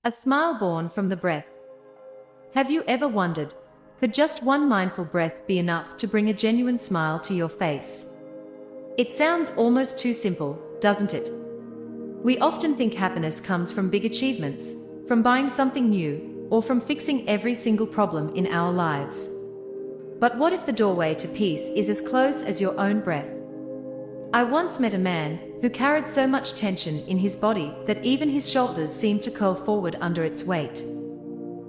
A smile born from the breath. Have you ever wondered, could just one mindful breath be enough to bring a genuine smile to your face? It sounds almost too simple, doesn't it? We often think happiness comes from big achievements, from buying something new, or from fixing every single problem in our lives. But what if the doorway to peace is as close as your own breath? I once met a man who carried so much tension in his body that even his shoulders seemed to curl forward under its weight.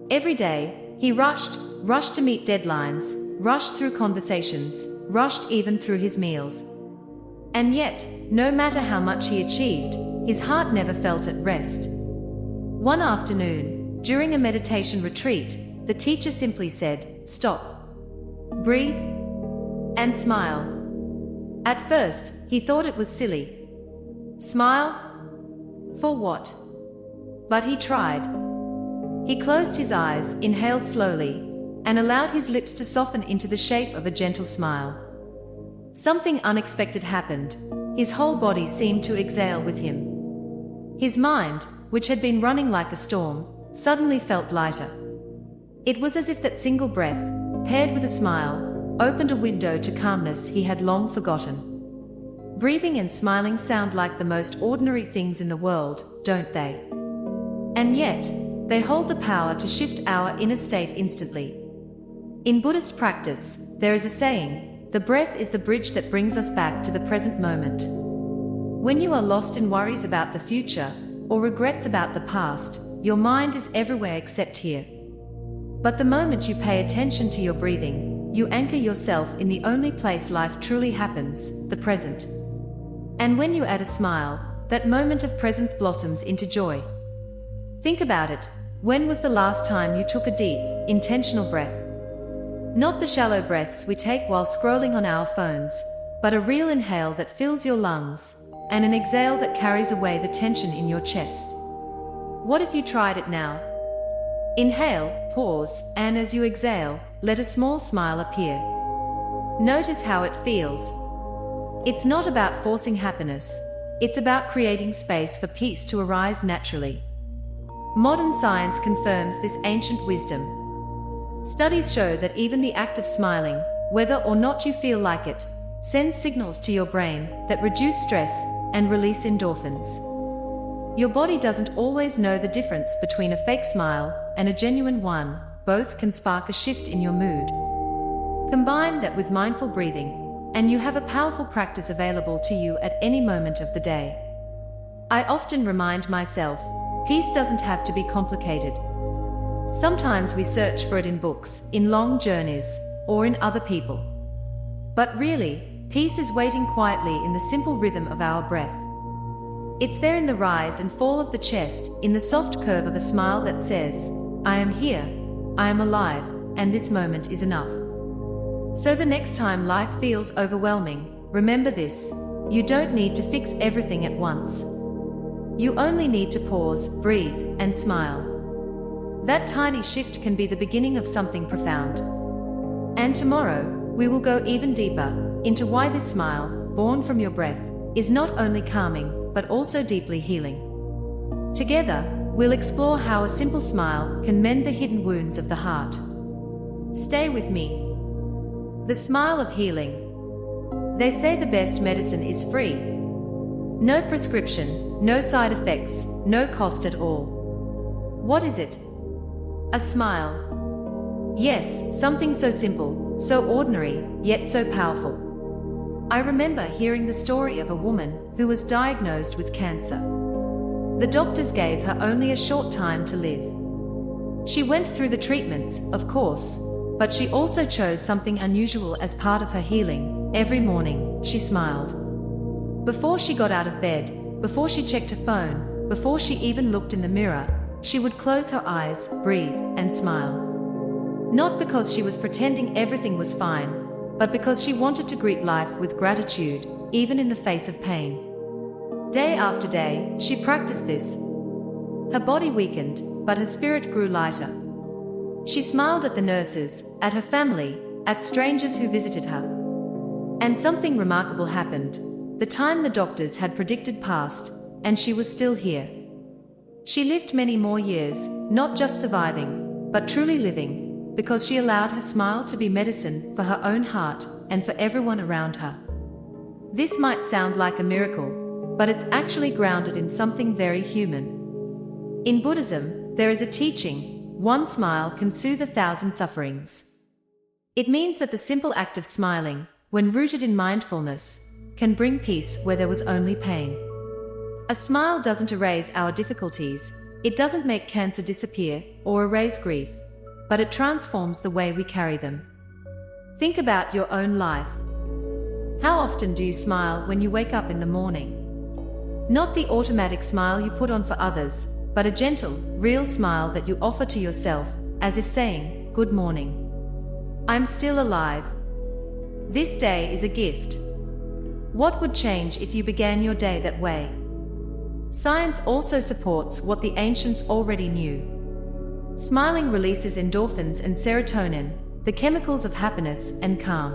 Every day, he rushed to meet deadlines, rushed through conversations, rushed even through his meals. And yet, no matter how much he achieved, his heart never felt at rest. One afternoon, during a meditation retreat, the teacher simply said, "Stop. Breathe. And smile." At first, he thought it was silly. Smile? For what? But he tried. He closed his eyes, inhaled slowly, and allowed his lips to soften into the shape of a gentle smile. Something unexpected happened. His whole body seemed to exhale with him. His mind, which had been running like a storm, suddenly felt lighter. It was as if that single breath, paired with a smile, opened a window to calmness he had long forgotten. Breathing and smiling sound like the most ordinary things in the world, don't they? And yet, they hold the power to shift our inner state instantly. In Buddhist practice, there is a saying, "The breath is the bridge that brings us back to the present moment." When you are lost in worries about the future, or regrets about the past, your mind is everywhere except here. But the moment you pay attention to your breathing, you anchor yourself in the only place life truly happens, the present. And when you add a smile, that moment of presence blossoms into joy. Think about it. When was the last time you took a deep, intentional breath? Not the shallow breaths we take while scrolling on our phones, but a real inhale that fills your lungs, and an exhale that carries away the tension in your chest. What if you tried it now? Inhale, pause, and as you exhale, let a small smile appear. Notice how it feels. It's not about forcing happiness. It's about creating space for peace to arise naturally. Modern science confirms this ancient wisdom. Studies show that even the act of smiling, whether or not you feel like it, sends signals to your brain that reduce stress and release endorphins. Your body doesn't always know the difference between a fake smile and a genuine one. Both can spark a shift in your mood. Combine that with mindful breathing, and you have a powerful practice available to you at any moment of the day. I often remind myself, peace doesn't have to be complicated. Sometimes we search for it in books, in long journeys, or in other people. But really, peace is waiting quietly in the simple rhythm of our breath. It's there in the rise and fall of the chest, in the soft curve of a smile that says, "I am here, I am alive, and this moment is enough." So the next time life feels overwhelming, remember this: you don't need to fix everything at once. You only need to pause, breathe, and smile. That tiny shift can be the beginning of something profound. And tomorrow, we will go even deeper into why this smile, born from your breath, is not only calming, but also deeply healing. Together, we'll explore how a simple smile can mend the hidden wounds of the heart. Stay with me. The smile of healing. They say the best medicine is free. No prescription, no side effects, no cost at all. What is it? A smile. Yes, something so simple, so ordinary, yet so powerful. I remember hearing the story of a woman who was diagnosed with cancer. The doctors gave her only a short time to live. She went through the treatments, of course, but she also chose something unusual as part of her healing. Every morning, she smiled. Before she got out of bed, before she checked her phone, before she even looked in the mirror, she would close her eyes, breathe, and smile. Not because she was pretending everything was fine, but because she wanted to greet life with gratitude, even in the face of pain. Day after day, she practiced this. Her body weakened, but her spirit grew lighter. She smiled at the nurses, at her family, at strangers who visited her. And something remarkable happened. The time the doctors had predicted passed, and she was still here. She lived many more years, not just surviving, but truly living, because she allowed her smile to be medicine for her own heart and for everyone around her. This might sound like a miracle, but it's actually grounded in something very human. In Buddhism, there is a teaching: one smile can soothe 1,000 sufferings. It means that the simple act of smiling, when rooted in mindfulness, can bring peace where there was only pain. A smile doesn't erase our difficulties, it doesn't make cancer disappear or erase grief, but it transforms the way we carry them. Think about your own life. How often do you smile when you wake up in the morning? Not the automatic smile you put on for others, but a gentle, real smile that you offer to yourself, as if saying, "Good morning. I'm still alive. This day is a gift." What would change if you began your day that way? Science also supports what the ancients already knew. Smiling releases endorphins and serotonin, the chemicals of happiness and calm.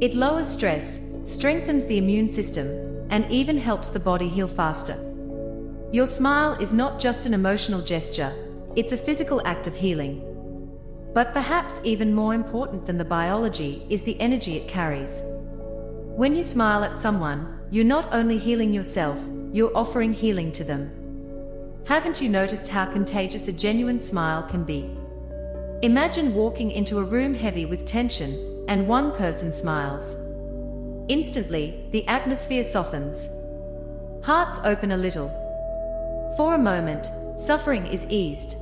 It lowers stress, strengthens the immune system, and even helps the body heal faster. Your smile is not just an emotional gesture, it's a physical act of healing. But perhaps even more important than the biology is the energy it carries. When you smile at someone, you're not only healing yourself, you're offering healing to them. Haven't you noticed how contagious a genuine smile can be? Imagine walking into a room heavy with tension, and one person smiles. Instantly, the atmosphere softens. Hearts open a little. For a moment, suffering is eased.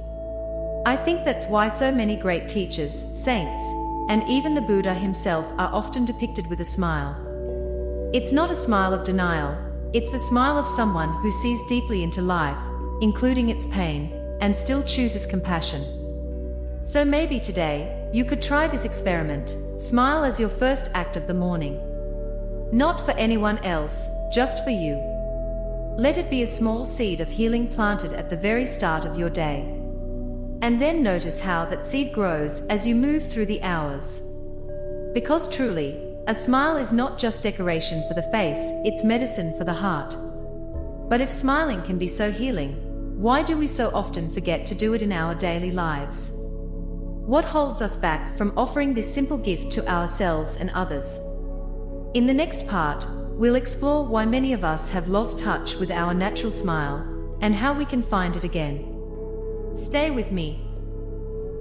I think that's why so many great teachers, saints, and even the Buddha himself are often depicted with a smile. It's not a smile of denial, it's the smile of someone who sees deeply into life, including its pain, and still chooses compassion. So maybe today, you could try this experiment: smile as your first act of the morning. Not for anyone else, just for you. Let it be a small seed of healing planted at the very start of your day. And then notice how that seed grows as you move through the hours. Because truly, a smile is not just decoration for the face, it's medicine for the heart. But if smiling can be so healing, why do we so often forget to do it in our daily lives? What holds us back from offering this simple gift to ourselves and others? In the next part, we'll explore why many of us have lost touch with our natural smile, and how we can find it again. Stay with me.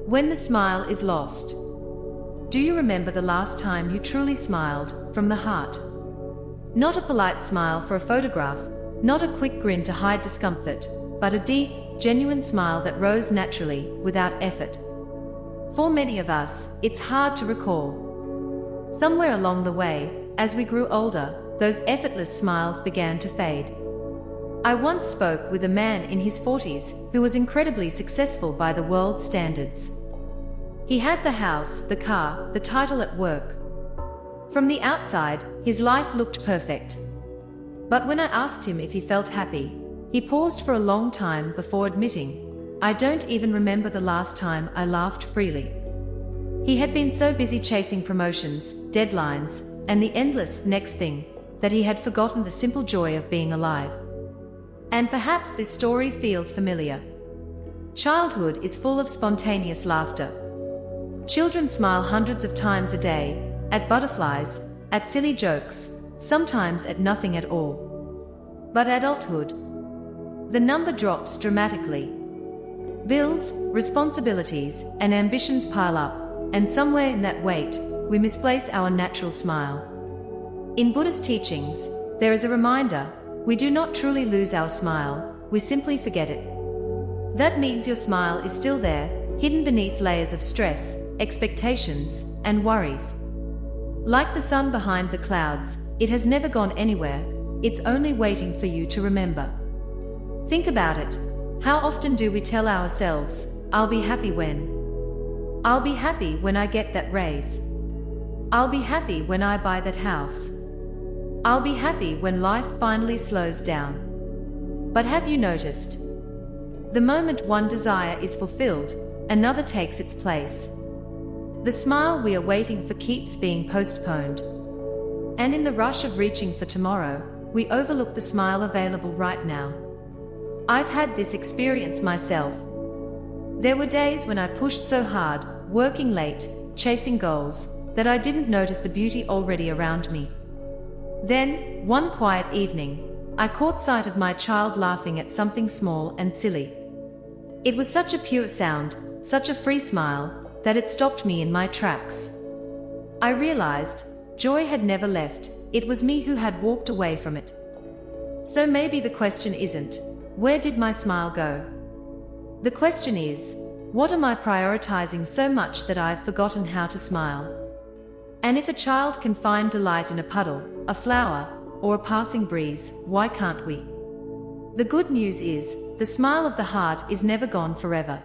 When the smile is lost. Do you remember the last time you truly smiled, from the heart? Not a polite smile for a photograph, not a quick grin to hide discomfort, but a deep, genuine smile that rose naturally, without effort. For many of us, it's hard to recall. Somewhere along the way, as we grew older, those effortless smiles began to fade. I once spoke with a man in his 40s who was incredibly successful by the world's standards. He had the house, the car, the title at work. From the outside, his life looked perfect. But when I asked him if he felt happy, he paused for a long time before admitting, "I don't even remember the last time I laughed freely." He had been so busy chasing promotions, deadlines, and the endless next thing, that he had forgotten the simple joy of being alive. And perhaps this story feels familiar. Childhood is full of spontaneous laughter. Children smile hundreds of times a day, at butterflies, at silly jokes, sometimes at nothing at all. But adulthood, the number drops dramatically. Bills, responsibilities, and ambitions pile up, and somewhere in that weight, we misplace our natural smile. In Buddhist teachings, there is a reminder: we do not truly lose our smile, we simply forget it. That means your smile is still there, hidden beneath layers of stress, expectations, and worries. Like the sun behind the clouds, it has never gone anywhere, it's only waiting for you to remember. Think about it. How often do we tell ourselves, "I'll be happy when. I'll be happy when I get that raise. I'll be happy when I buy that house. I'll be happy when life finally slows down." But have you noticed? The moment one desire is fulfilled, another takes its place. The smile we are waiting for keeps being postponed. And in the rush of reaching for tomorrow, we overlook the smile available right now. I've had this experience myself. There were days when I pushed so hard, working late, chasing goals, that I didn't notice the beauty already around me. Then, one quiet evening, I caught sight of my child laughing at something small and silly. It was such a pure sound, such a free smile, that it stopped me in my tracks. I realized, joy had never left, it was me who had walked away from it. So maybe the question isn't, where did my smile go? The question is, what am I prioritizing so much that I've forgotten how to smile? And if a child can find delight in a puddle, a flower, or a passing breeze, why can't we? The good news is, the smile of the heart is never gone forever.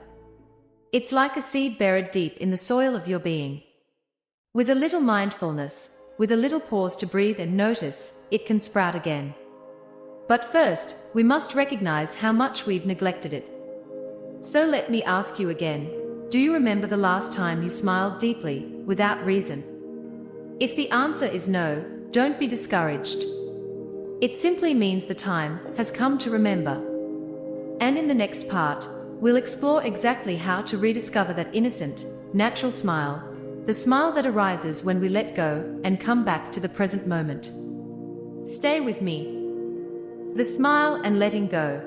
It's like a seed buried deep in the soil of your being. With a little mindfulness, with a little pause to breathe and notice, it can sprout again. But first, we must recognize how much we've neglected it. So let me ask you again, do you remember the last time you smiled deeply, without reason? If the answer is no, don't be discouraged. It simply means the time has come to remember. And in the next part, we'll explore exactly how to rediscover that innocent, natural smile, the smile that arises when we let go and come back to the present moment. Stay with me. The smile and letting go.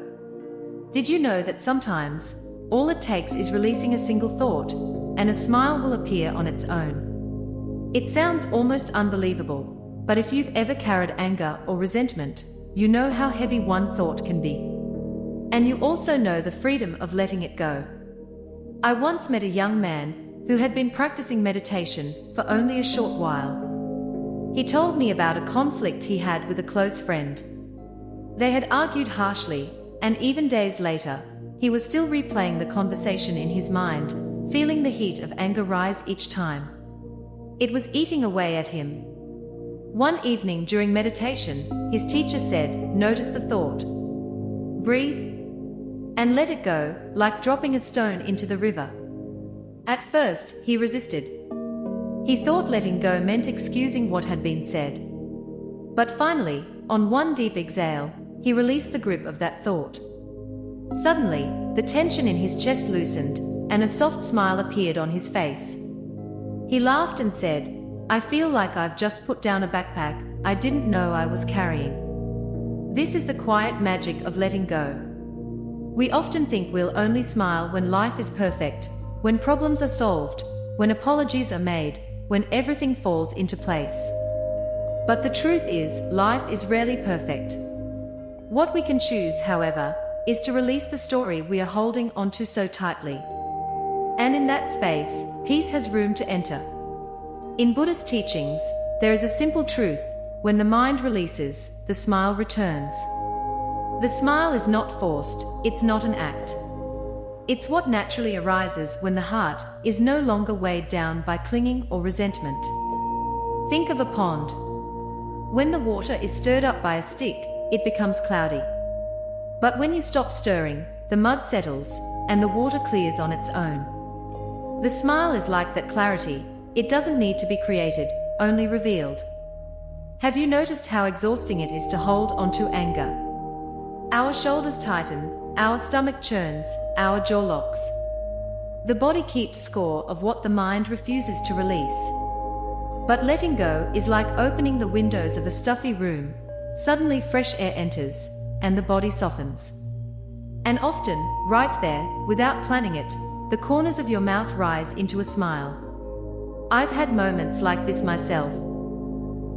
Did you know that sometimes, all it takes is releasing a single thought, and a smile will appear on its own? It sounds almost unbelievable, but if you've ever carried anger or resentment, you know how heavy one thought can be. And you also know the freedom of letting it go. I once met a young man who had been practicing meditation for only a short while. He told me about a conflict he had with a close friend. They had argued harshly, and even days later, he was still replaying the conversation in his mind, feeling the heat of anger rise each time. It was eating away at him. One evening during meditation, his teacher said, "Notice the thought. Breathe. And let it go, like dropping a stone into the river." At first, he resisted. He thought letting go meant excusing what had been said. But finally, on one deep exhale, he released the grip of that thought. Suddenly, the tension in his chest loosened, and a soft smile appeared on his face. He laughed and said, "I feel like I've just put down a backpack I didn't know I was carrying." This is the quiet magic of letting go. We often think we'll only smile when life is perfect, when problems are solved, when apologies are made, when everything falls into place. But the truth is, life is rarely perfect. What we can choose, however, is to release the story we are holding onto so tightly. And in that space, peace has room to enter. In Buddhist teachings, there is a simple truth: when the mind releases, the smile returns. The smile is not forced, it's not an act. It's what naturally arises when the heart is no longer weighed down by clinging or resentment. Think of a pond. When the water is stirred up by a stick, it becomes cloudy. But when you stop stirring, the mud settles, and the water clears on its own. The smile is like that clarity. It doesn't need to be created, only revealed. Have you noticed how exhausting it is to hold onto anger? Our shoulders tighten, our stomach churns, our jaw locks. The body keeps score of what the mind refuses to release. But letting go is like opening the windows of a stuffy room. Suddenly fresh air enters, and the body softens. And often, right there, without planning it, the corners of your mouth rise into a smile. I've had moments like this myself.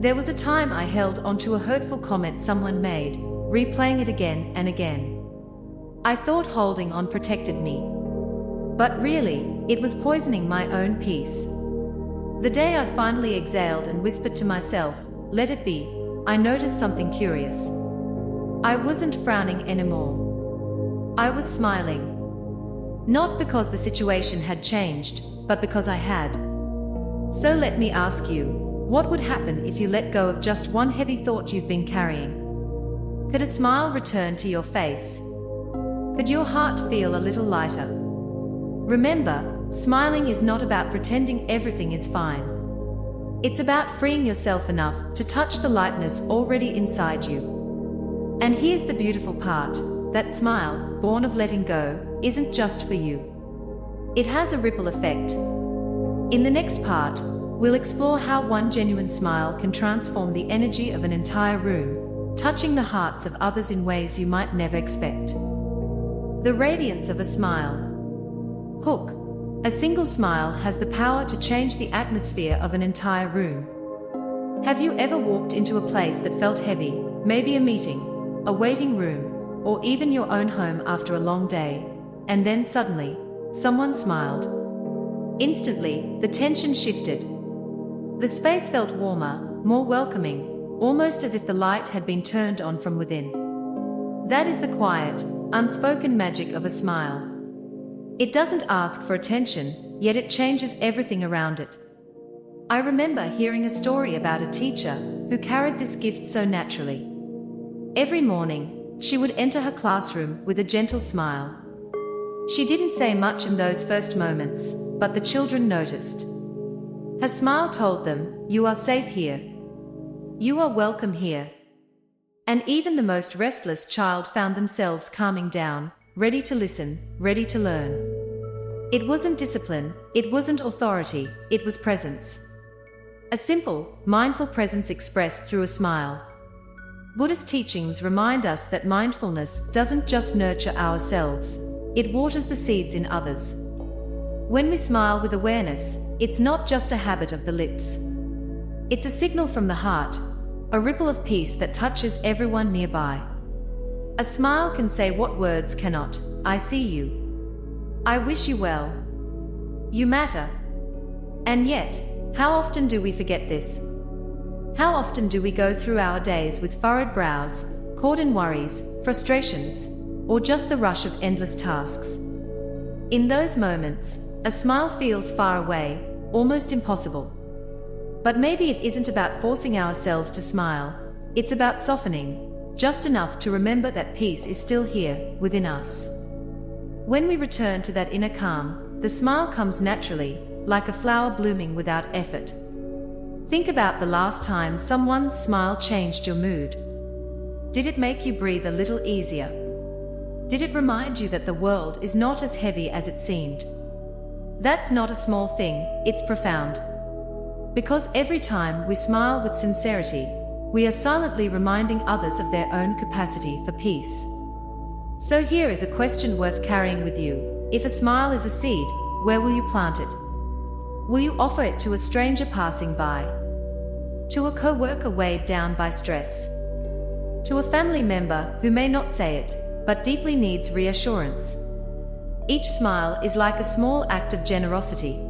There was a time I held onto a hurtful comment someone made, replaying it again and again. I thought holding on protected me. But really, it was poisoning my own peace. The day I finally exhaled and whispered to myself, "Let it be," I noticed something curious. I wasn't frowning anymore. I was smiling. Not because the situation had changed, but because I had. So let me ask you, what would happen if you let go of just one heavy thought you've been carrying? Could a smile return to your face? Could your heart feel a little lighter? Remember, smiling is not about pretending everything is fine. It's about freeing yourself enough to touch the lightness already inside you. And here's the beautiful part: that smile, born of letting go, isn't just for you. It has a ripple effect. In the next part, we'll explore how one genuine smile can transform the energy of an entire room, touching the hearts of others in ways you might never expect. The radiance of a smile. Hook. A single smile has the power to change the atmosphere of an entire room. Have you ever walked into a place that felt heavy, maybe a meeting, a waiting room, or even your own home after a long day, and then suddenly, someone smiled? Instantly, the tension shifted. The space felt warmer, more welcoming, almost as if the light had been turned on from within. That is the quiet, unspoken magic of a smile. It doesn't ask for attention, yet it changes everything around it. I remember hearing a story about a teacher who carried this gift so naturally. Every morning, she would enter her classroom with a gentle smile. She didn't say much in those first moments, but the children noticed. Her smile told them, "You are safe here. You are welcome here." And even the most restless child found themselves calming down, ready to listen, ready to learn. It wasn't discipline, it wasn't authority, it was presence. A simple, mindful presence expressed through a smile. Buddhist teachings remind us that mindfulness doesn't just nurture ourselves, it waters the seeds in others. When we smile with awareness, it's not just a habit of the lips. It's a signal from the heart, a ripple of peace that touches everyone nearby. A smile can say what words cannot. I see you. I wish you well. You matter. And yet, how often do we forget this? How often do we go through our days with furrowed brows, caught in worries, frustrations, or just the rush of endless tasks? In those moments, a smile feels far away, almost impossible. But maybe it isn't about forcing ourselves to smile, it's about softening, just enough to remember that peace is still here, within us. When we return to that inner calm, the smile comes naturally, like a flower blooming without effort. Think about the last time someone's smile changed your mood. Did it make you breathe a little easier? Did it remind you that the world is not as heavy as it seemed? That's not a small thing, it's profound. Because every time we smile with sincerity, we are silently reminding others of their own capacity for peace. So here is a question worth carrying with you. If a smile is a seed, where will you plant it? Will you offer it to a stranger passing by? To a co-worker weighed down by stress? To a family member who may not say it, but deeply needs reassurance? Each smile is like a small act of generosity.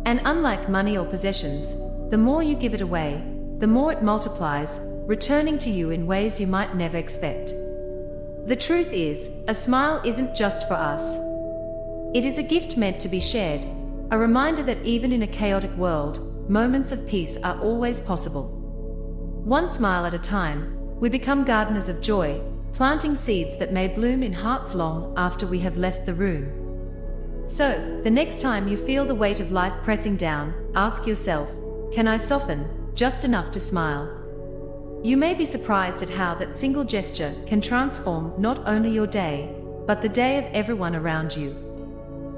And unlike money or possessions, the more you give it away, the more it multiplies, returning to you in ways you might never expect. The truth is, a smile isn't just for us. It is a gift meant to be shared, a reminder that even in a chaotic world, moments of peace are always possible. One smile at a time, we become gardeners of joy, planting seeds that may bloom in hearts long after we have left the room. So, the next time you feel the weight of life pressing down, ask yourself, can I soften, just enough to smile? You may be surprised at how that single gesture can transform not only your day, but the day of everyone around you.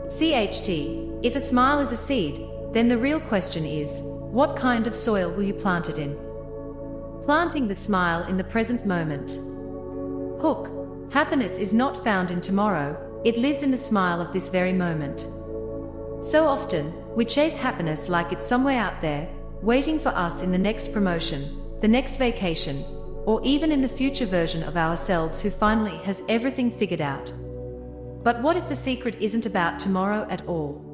CHT, if a smile is a seed, then the real question is, what kind of soil will you plant it in? Planting the smile in the present moment. Hook. Happiness is not found in tomorrow, it lives in the smile of this very moment. So often, we chase happiness like it's somewhere out there, waiting for us in the next promotion, the next vacation, or even in the future version of ourselves who finally has everything figured out. But what if the secret isn't about tomorrow at all?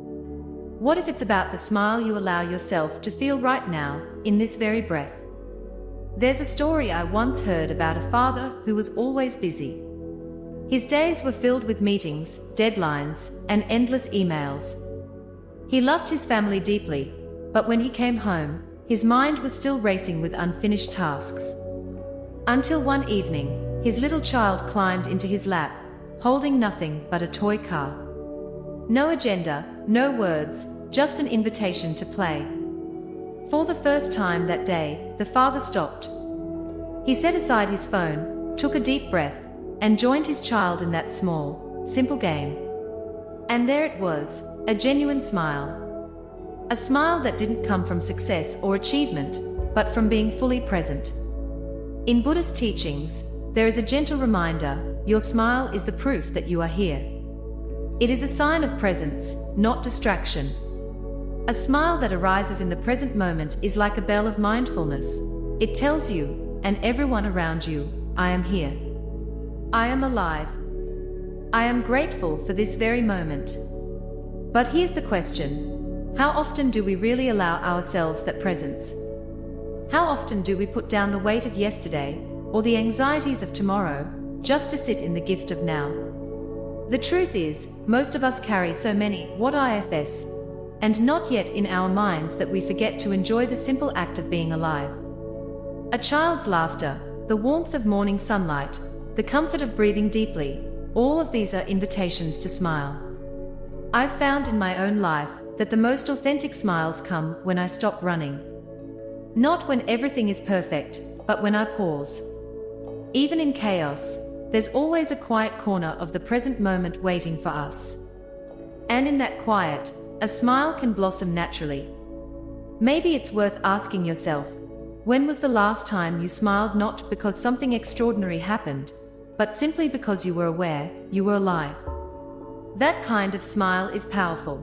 What if it's about the smile you allow yourself to feel right now, in this very breath? There's a story I once heard about a father who was always busy. His days were filled with meetings, deadlines, and endless emails. He loved his family deeply, but when he came home, his mind was still racing with unfinished tasks. Until one evening, his little child climbed into his lap, holding nothing but a toy car. No agenda, no words, just an invitation to play. For the first time that day, the father stopped. He set aside his phone, took a deep breath, and joined his child in that small, simple game. And there it was, a genuine smile. A smile that didn't come from success or achievement, but from being fully present. In Buddhist teachings, there is a gentle reminder: your smile is the proof that you are here. It is a sign of presence, not distraction. A smile that arises in the present moment is like a bell of mindfulness. It tells you, and everyone around you, I am here. I am alive. I am grateful for this very moment. But here's the question: how often do we really allow ourselves that presence? How often do we put down the weight of yesterday, or the anxieties of tomorrow, just to sit in the gift of now? The truth is, most of us carry so many what ifs, and not yet in our minds, that we forget to enjoy the simple act of being alive. A child's laughter, the warmth of morning sunlight, the comfort of breathing deeply, all of these are invitations to smile. I've found in my own life that the most authentic smiles come when I stop running. Not when everything is perfect, but when I pause. Even in chaos, there's always a quiet corner of the present moment waiting for us. And in that quiet, a smile can blossom naturally. Maybe it's worth asking yourself, when was the last time you smiled, not because something extraordinary happened, but simply because you were aware, you were alive? That kind of smile is powerful.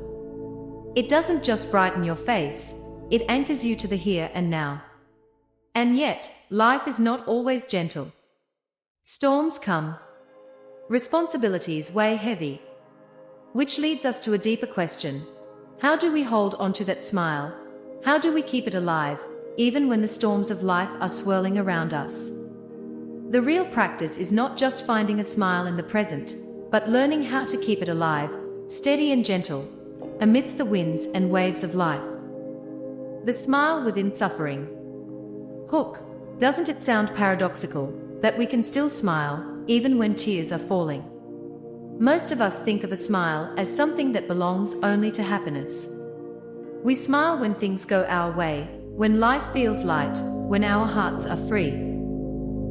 It doesn't just brighten your face, it anchors you to the here and now. And yet, life is not always gentle. Storms come. Responsibilities weigh heavy. Which leads us to a deeper question: how do we hold on to that smile? How do we keep it alive, even when the storms of life are swirling around us? The real practice is not just finding a smile in the present, but learning how to keep it alive, steady and gentle, amidst the winds and waves of life. The smile within suffering. Hook, doesn't it sound paradoxical that we can still smile, even when tears are falling? Most of us think of a smile as something that belongs only to happiness. We smile when things go our way, when life feels light, when our hearts are free.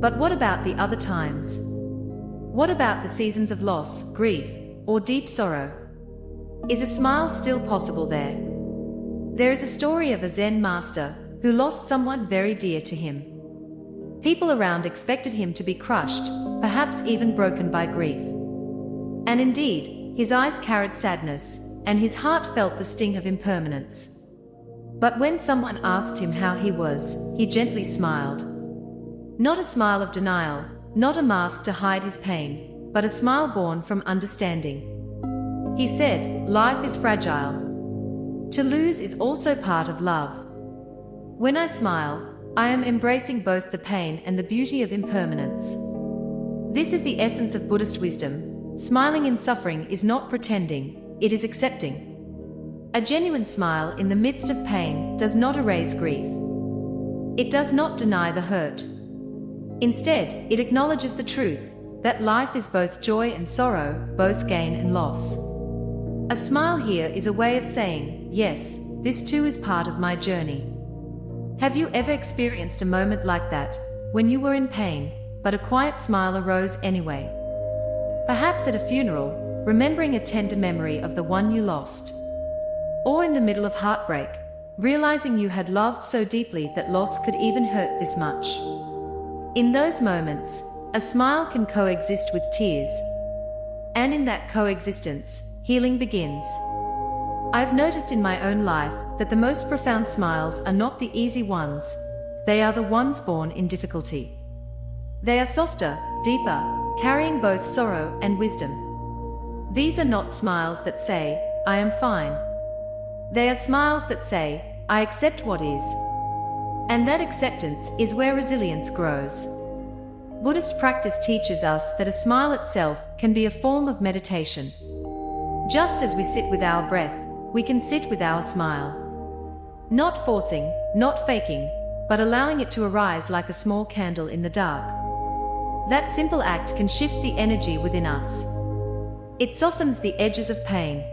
But what about the other times? What about the seasons of loss, grief, or deep sorrow? Is a smile still possible there? There is a story of a Zen master who lost someone very dear to him. People around expected him to be crushed, perhaps even broken by grief. And indeed, his eyes carried sadness, and his heart felt the sting of impermanence. But when someone asked him how he was, he gently smiled. Not a smile of denial, not a mask to hide his pain, but a smile born from understanding. He said, "Life is fragile. To lose is also part of love. When I smile, I am embracing both the pain and the beauty of impermanence." This is the essence of Buddhist wisdom. Smiling in suffering is not pretending, it is accepting. A genuine smile in the midst of pain does not erase grief. It does not deny the hurt. Instead, it acknowledges the truth that life is both joy and sorrow, both gain and loss. A smile here is a way of saying, yes, this too is part of my journey. Have you ever experienced a moment like that, when you were in pain, but a quiet smile arose anyway? Perhaps at a funeral, remembering a tender memory of the one you lost. Or in the middle of heartbreak, realizing you had loved so deeply that loss could even hurt this much. In those moments, a smile can coexist with tears. And in that coexistence, healing begins. I've noticed in my own life that the most profound smiles are not the easy ones, they are the ones born in difficulty. They are softer, deeper, carrying both sorrow and wisdom. These are not smiles that say, I am fine. They are smiles that say, I accept what is. And that acceptance is where resilience grows. Buddhist practice teaches us that a smile itself can be a form of meditation. Just as we sit with our breath, we can sit with our smile. Not forcing, not faking, but allowing it to arise like a small candle in the dark. That simple act can shift the energy within us. It softens the edges of pain.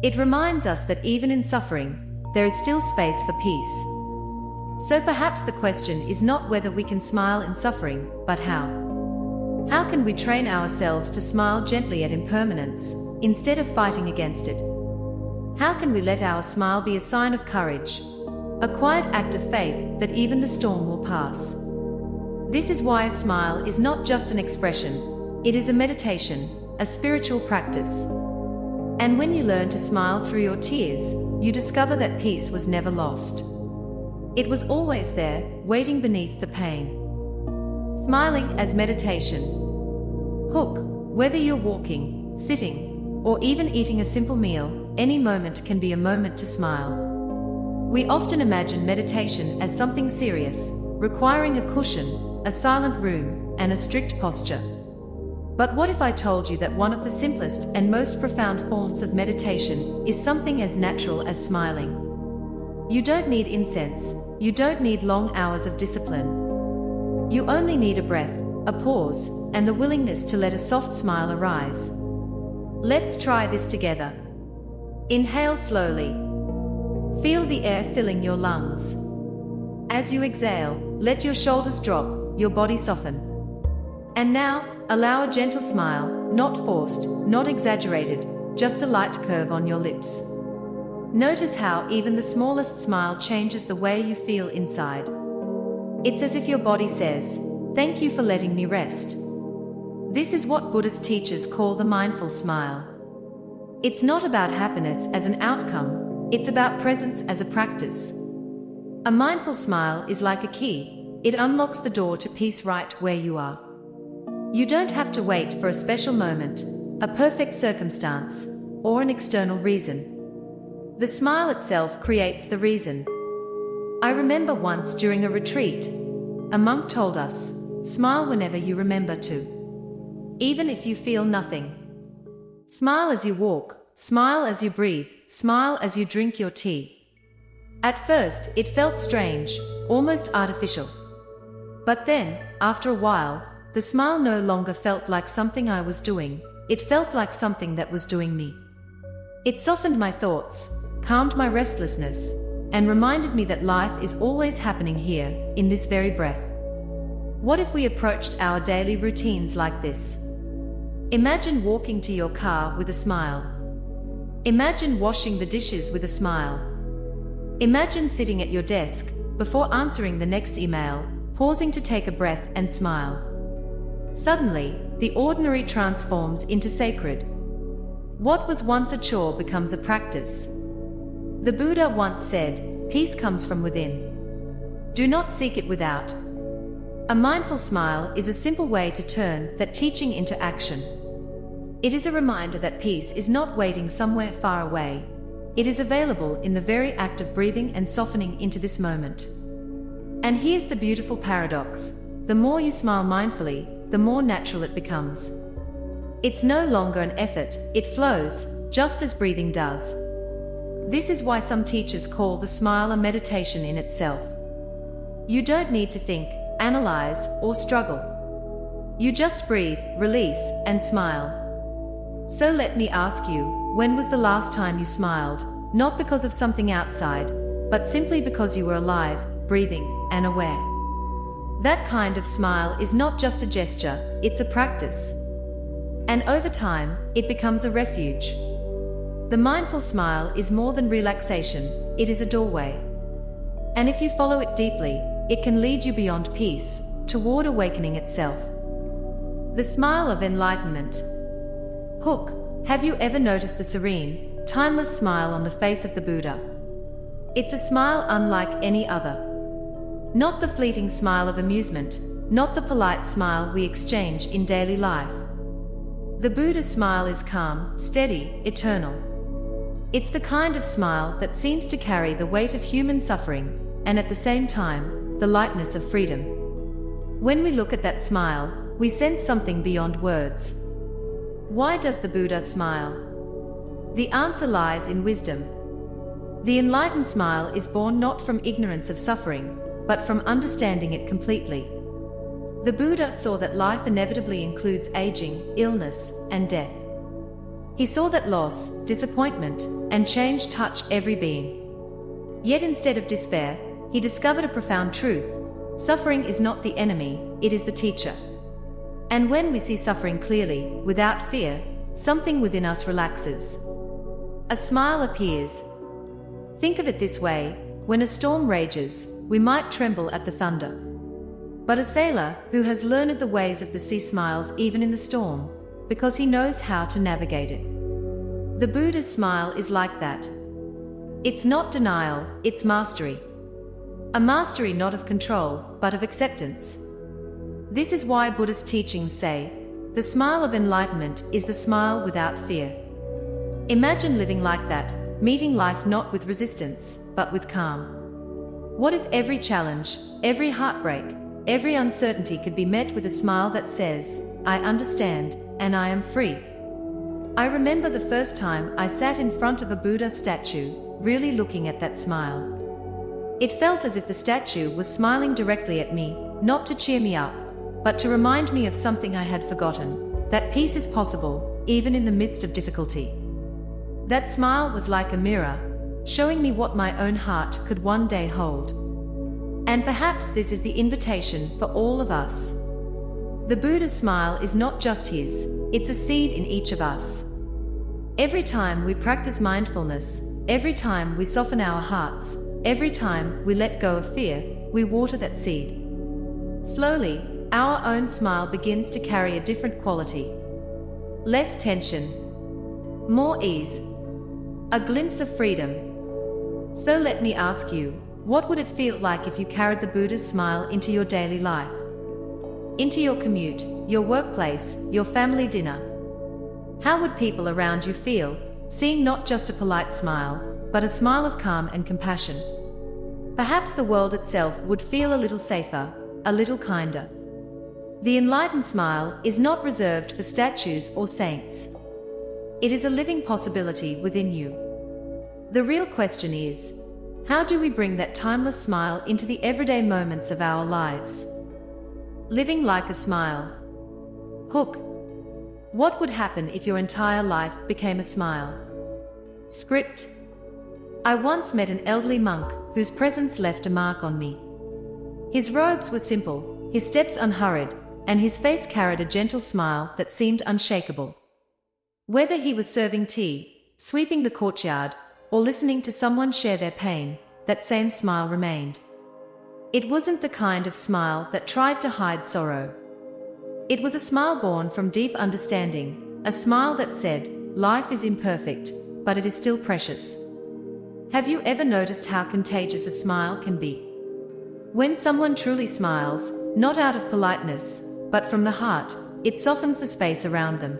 It reminds us that even in suffering, there is still space for peace. So perhaps the question is not whether we can smile in suffering, but how. How can we train ourselves to smile gently at impermanence, instead of fighting against it? How can we let our smile be a sign of courage, a quiet act of faith that even the storm will pass? This is why a smile is not just an expression, it is a meditation, a spiritual practice. And when you learn to smile through your tears, you discover that peace was never lost. It was always there, waiting beneath the pain. Smiling as meditation. Hook. Whether you're walking, sitting, or even eating a simple meal, any moment can be a moment to smile. We often imagine meditation as something serious, requiring a cushion, a silent room, and a strict posture. But what if I told you that one of the simplest and most profound forms of meditation is something as natural as smiling? You don't need incense, you don't need long hours of discipline. You only need a breath, a pause, and the willingness to let a soft smile arise. Let's try this together. Inhale slowly. Feel the air filling your lungs. As you exhale, let your shoulders drop, your body soften. And now, allow a gentle smile, not forced, not exaggerated, just a light curve on your lips. Notice how even the smallest smile changes the way you feel inside. It's as if your body says, "Thank you for letting me rest." This is what Buddhist teachers call the mindful smile. It's not about happiness as an outcome, it's about presence as a practice. A mindful smile is like a key, it unlocks the door to peace right where you are. You don't have to wait for a special moment, a perfect circumstance, or an external reason. The smile itself creates the reason. I remember once during a retreat, a monk told us, "Smile whenever you remember to. Even if you feel nothing. Smile as you walk, smile as you breathe, smile as you drink your tea." At first, it felt strange, almost artificial. But then, after a while, the smile no longer felt like something I was doing, it felt like something that was doing me. It softened my thoughts, calmed my restlessness, and reminded me that life is always happening here, in this very breath. What if we approached our daily routines like this? Imagine walking to your car with a smile. Imagine washing the dishes with a smile. Imagine sitting at your desk, before answering the next email, pausing to take a breath and smile. Suddenly, the ordinary transforms into sacred. What was once a chore becomes a practice. The Buddha once said, "Peace comes from within. Do not seek it without." A mindful smile is a simple way to turn that teaching into action. It is a reminder that peace is not waiting somewhere far away. It is available in the very act of breathing and softening into this moment. And here's the beautiful paradox. The more you smile mindfully, the more natural it becomes. It's no longer an effort, it flows, just as breathing does. This is why some teachers call the smile a meditation in itself. You don't need to think, analyze, or struggle. You just breathe, release, and smile. So let me ask you, when was the last time you smiled, not because of something outside, but simply because you were alive, breathing, and aware? That kind of smile is not just a gesture, it's a practice. And over time, it becomes a refuge. The mindful smile is more than relaxation, it is a doorway. And if you follow it deeply, it can lead you beyond peace, toward awakening itself. The smile of enlightenment. Hook. Have you ever noticed the serene, timeless smile on the face of the Buddha? It's a smile unlike any other. Not the fleeting smile of amusement, not the polite smile we exchange in daily life. The Buddha's smile is calm, steady, eternal. It's the kind of smile that seems to carry the weight of human suffering, and at the same time, the lightness of freedom. When we look at that smile, we sense something beyond words. Why does the Buddha smile? The answer lies in wisdom. The enlightened smile is born not from ignorance of suffering, but from understanding it completely. The Buddha saw that life inevitably includes aging, illness, and death. He saw that loss, disappointment, and change touch every being. Yet instead of despair, he discovered a profound truth. Suffering is not the enemy, it is the teacher. And when we see suffering clearly, without fear, something within us relaxes. A smile appears. Think of it this way: when a storm rages, we might tremble at the thunder. But a sailor who has learned the ways of the sea smiles even in the storm, because he knows how to navigate it. The Buddha's smile is like that. It's not denial, it's mastery. A mastery not of control, but of acceptance. This is why Buddhist teachings say, the smile of enlightenment is the smile without fear. Imagine living like that, meeting life not with resistance, but with calm. What if every challenge, every heartbreak, every uncertainty could be met with a smile that says, I understand, and I am free? I remember the first time I sat in front of a Buddha statue, really looking at that smile. It felt as if the statue was smiling directly at me, not to cheer me up, but to remind me of something I had forgotten, that peace is possible, even in the midst of difficulty. That smile was like a mirror, showing me what my own heart could one day hold. And perhaps this is the invitation for all of us. The Buddha's smile is not just his, it's a seed in each of us. Every time we practice mindfulness, every time we soften our hearts, every time we let go of fear, we water that seed. Slowly, our own smile begins to carry a different quality. Less tension, more ease, a glimpse of freedom. So let me ask you, what would it feel like if you carried the Buddha's smile into your daily life? Into your commute, your workplace, your family dinner? How would people around you feel, seeing not just a polite smile, but a smile of calm and compassion? Perhaps the world itself would feel a little safer, a little kinder. The enlightened smile is not reserved for statues or saints. It is a living possibility within you. The real question is, how do we bring that timeless smile into the everyday moments of our lives? Living like a smile. Hook. What would happen if your entire life became a smile? Script. I once met an elderly monk whose presence left a mark on me. His robes were simple, his steps unhurried, and his face carried a gentle smile that seemed unshakable. Whether he was serving tea, sweeping the courtyard, or listening to someone share their pain, that same smile remained. It wasn't the kind of smile that tried to hide sorrow. It was a smile born from deep understanding, a smile that said, life is imperfect, but it is still precious. Have you ever noticed how contagious a smile can be? When someone truly smiles, not out of politeness, but from the heart, it softens the space around them.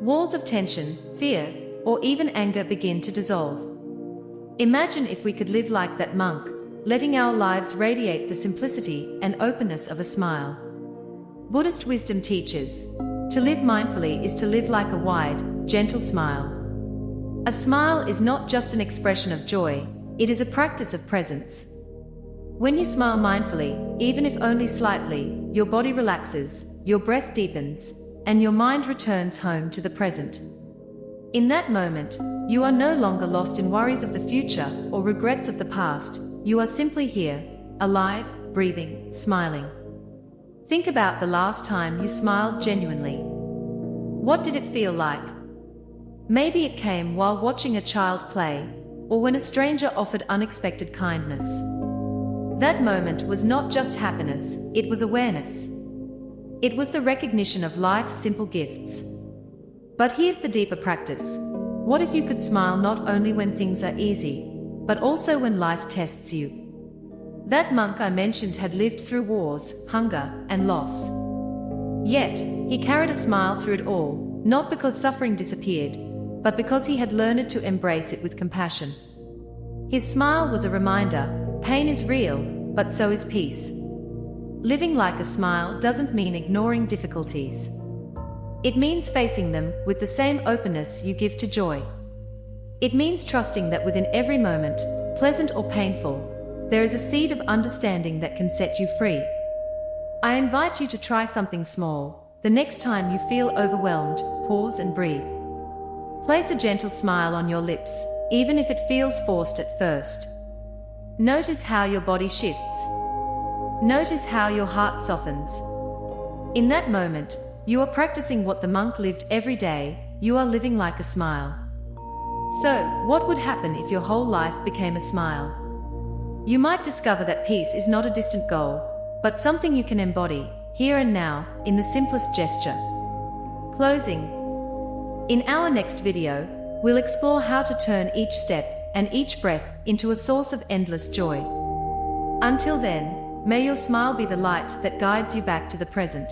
Walls of tension, fear, or even anger begin to dissolve. Imagine if we could live like that monk, letting our lives radiate the simplicity and openness of a smile. Buddhist wisdom teaches, to live mindfully is to live like a wide, gentle smile. A smile is not just an expression of joy, it is a practice of presence. When you smile mindfully, even if only slightly, your body relaxes, your breath deepens, and your mind returns home to the present. In that moment, you are no longer lost in worries of the future or regrets of the past, you are simply here, alive, breathing, smiling. Think about the last time you smiled genuinely. What did it feel like? Maybe it came while watching a child play, or when a stranger offered unexpected kindness. That moment was not just happiness, it was awareness. It was the recognition of life's simple gifts. But here's the deeper practice. What if you could smile not only when things are easy, but also when life tests you? That monk I mentioned had lived through wars, hunger, and loss. Yet, he carried a smile through it all, not because suffering disappeared, but because he had learned to embrace it with compassion. His smile was a reminder, pain is real, but so is peace. Living like a smile doesn't mean ignoring difficulties. It means facing them with the same openness you give to joy. It means trusting that within every moment, pleasant or painful, there is a seed of understanding that can set you free. I invite you to try something small. The next time you feel overwhelmed, pause and breathe. Place a gentle smile on your lips, even if it feels forced at first. Notice how your body shifts. Notice how your heart softens. In that moment, you are practicing what the monk lived every day. You are living like a smile. So, what would happen if your whole life became a smile? You might discover that peace is not a distant goal, but something you can embody, here and now, in the simplest gesture. Closing. In our next video, we'll explore how to turn each step and each breath into a source of endless joy. Until then, may your smile be the light that guides you back to the present.